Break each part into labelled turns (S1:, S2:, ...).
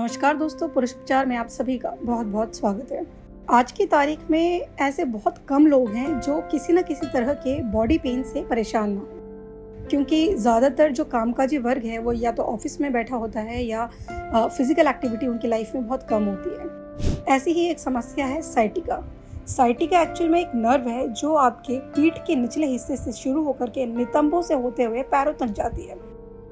S1: नमस्कार दोस्तों, पुरुष उपचार में आप सभी का बहुत बहुत स्वागत है। आज की तारीख में ऐसे बहुत कम लोग हैं जो किसी न किसी तरह के बॉडी पेन से परेशान ना हो, क्योंकि ज़्यादातर जो कामकाजी वर्ग है वो या तो ऑफिस में बैठा होता है या फिजिकल एक्टिविटी उनकी लाइफ में बहुत कम होती है। ऐसी ही एक समस्या है साइटिका। साइटिका एक्चुअल में एक नर्व है जो आपके पीठ के निचले हिस्से से शुरू होकर के नितंबों से होते हुए पैरों तक जाती है।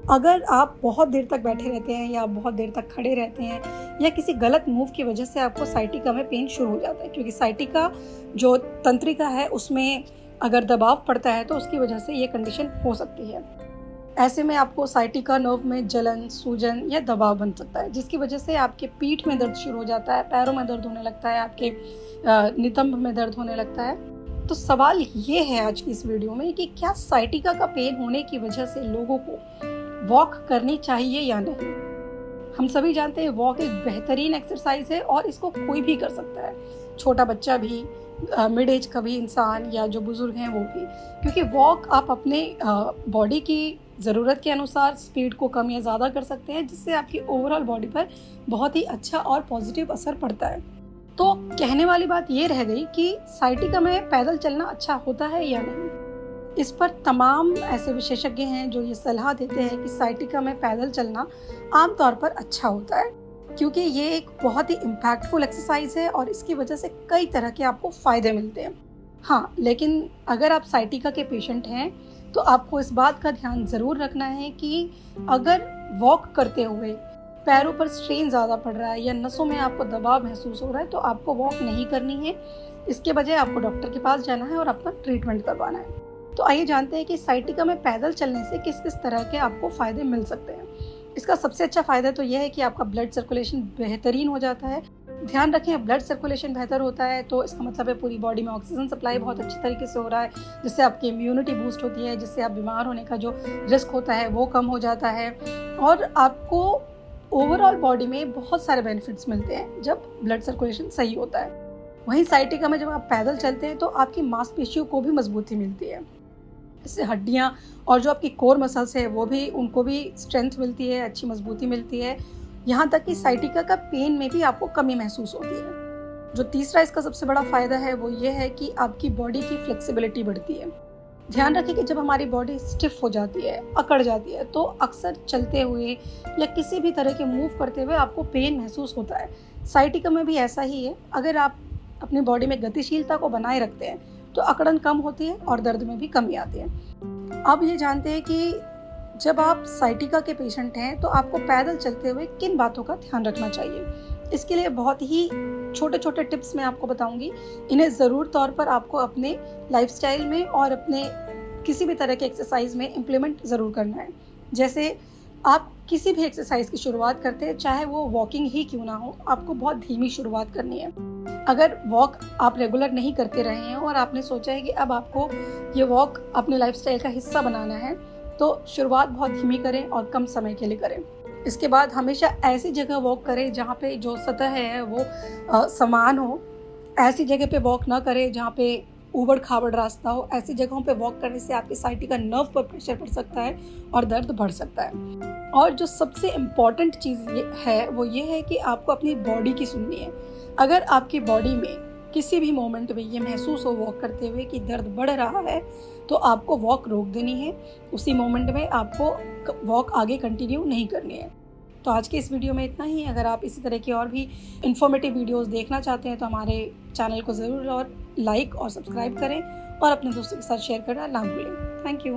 S1: अगर आप बहुत देर तक बैठे रहते हैं या बहुत देर तक खड़े रहते हैं या किसी गलत मूव की वजह से आपको साइटिका में पेन शुरू हो जाता है, क्योंकि साइटिका जो तंत्रिका है उसमें अगर दबाव पड़ता है तो उसकी वजह से ये कंडीशन हो सकती है। ऐसे में आपको साइटिका नर्व में जलन, सूजन या दबाव बन सकता है, जिसकी वजह से आपके पीठ में दर्द शुरू हो जाता है, पैरों में दर्द होने लगता है, आपके नितंब में दर्द होने लगता है। तो सवाल ये है आज की इस वीडियो में कि क्या साइटिका का पेन होने की वजह से लोगों को वॉक करनी चाहिए या नहीं। हम सभी जानते हैं वॉक एक बेहतरीन एक्सरसाइज है और इसको कोई भी कर सकता है, छोटा बच्चा भी, मिड एज का भी इंसान या जो बुजुर्ग हैं वो भी, क्योंकि वॉक आप अपने बॉडी की ज़रूरत के अनुसार स्पीड को कम या ज़्यादा कर सकते हैं, जिससे आपकी ओवरऑल बॉडी पर बहुत ही अच्छा और पॉजिटिव असर पड़ता है। तो कहने वाली बात ये रह गई कि साइटिका में पैदल चलना अच्छा होता है या नहीं। इस पर तमाम ऐसे विशेषज्ञ हैं जो ये सलाह देते हैं कि साइटिका में पैदल चलना आमतौर पर अच्छा होता है, क्योंकि ये एक बहुत ही इम्पैक्टफुल एक्सरसाइज है और इसकी वजह से कई तरह के आपको फ़ायदे मिलते हैं। हाँ, लेकिन अगर आप साइटिका के पेशेंट हैं तो आपको इस बात का ध्यान ज़रूर रखना है कि अगर वॉक करते हुए पैरों पर स्ट्रेन ज़्यादा पड़ रहा है या नसों में आपको दबाव महसूस हो रहा है तो आपको वॉक नहीं करनी है। इसके बजाय आपको डॉक्टर के पास जाना है और अपना ट्रीटमेंट करवाना है। तो आइए जानते हैं कि साइटिका में पैदल चलने से किस किस तरह के आपको फ़ायदे मिल सकते हैं। इसका सबसे अच्छा फ़ायदा तो यह है कि आपका ब्लड सर्कुलेशन बेहतरीन हो जाता है। ध्यान रखें, ब्लड सर्कुलेशन बेहतर होता है तो इसका मतलब है पूरी बॉडी में ऑक्सीजन सप्लाई बहुत अच्छी तरीके से हो रहा है, जिससे आपकी इम्यूनिटी बूस्ट होती है, जिससे आप बीमार होने का जो रिस्क होता है वो कम हो जाता है और आपको ओवरऑल बॉडी में बहुत सारे बेनिफिट्स मिलते हैं जब ब्लड सर्कुलेशन सही होता है। वहीं साइटिका में जब आप पैदल चलते हैं तो आपकी मांसपेशियों को भी मजबूती मिलती है, इससे हड्डियाँ और जो आपकी कोर मसल्स है वो भी, उनको भी स्ट्रेंथ मिलती है, अच्छी मजबूती मिलती है। यहाँ तक कि साइटिका का पेन में भी आपको कमी महसूस होती है। जो तीसरा इसका सबसे बड़ा फ़ायदा है वो ये है कि आपकी बॉडी की फ्लेक्सिबिलिटी बढ़ती है। ध्यान रखें कि जब हमारी बॉडी स्टिफ हो जाती है, अकड़ जाती है, तो अक्सर चलते हुए या किसी भी तरह के मूव करते हुए आपको पेन महसूस होता है। साइटिका में भी ऐसा ही है। अगर आप अपनी बॉडी में गतिशीलता को बनाए रखते हैं तो अकड़न कम होती है और दर्द में भी कमी आती है। अब ये जानते हैं कि जब आप साइटिका के पेशेंट हैं तो आपको पैदल चलते हुए किन बातों का ध्यान रखना चाहिए। इसके लिए बहुत ही छोटे छोटे टिप्स मैं आपको बताऊंगी। इन्हें ज़रूर तौर पर आपको अपने लाइफस्टाइल में और अपने किसी भी तरह के एक्सरसाइज में इम्प्लीमेंट ज़रूर करना है। जैसे आप किसी भी एक्सरसाइज की शुरुआत करते हैं, चाहे वो वॉकिंग ही क्यों ना हो, आपको बहुत धीमी शुरुआत करनी है। अगर वॉक आप रेगुलर नहीं करते रहे हैं और आपने सोचा है कि अब आपको ये वॉक अपने लाइफस्टाइल का हिस्सा बनाना है, तो शुरुआत बहुत धीमी करें और कम समय के लिए करें। इसके बाद हमेशा ऐसी जगह वॉक करें जहाँ पे जो सतह है वो समान हो। ऐसी जगह पे वॉक ना करें जहाँ पे ऊबड़ खाबड़ रास्ता हो। ऐसी जगहों पे वॉक करने से आपकी साइटिका नर्व पर प्रेशर पड़ सकता है और दर्द बढ़ सकता है। और जो सबसे इम्पॉर्टेंट चीज़ ये है वो ये है कि आपको अपनी बॉडी की सुननी है। अगर आपकी बॉडी में किसी भी मोमेंट में ये महसूस हो वॉक करते हुए कि दर्द बढ़ रहा है तो आपको वॉक रोक देनी है। उसी मोमेंट में आपको वॉक आगे कंटिन्यू नहीं करनी है। तो आज के इस वीडियो में इतना ही। अगर आप इसी तरह की और भी इन्फॉर्मेटिव वीडियोस देखना चाहते हैं तो हमारे चैनल को ज़रूर और लाइक और सब्सक्राइब करें और अपने दोस्तों के साथ शेयर करना ना भूलें। Thank you.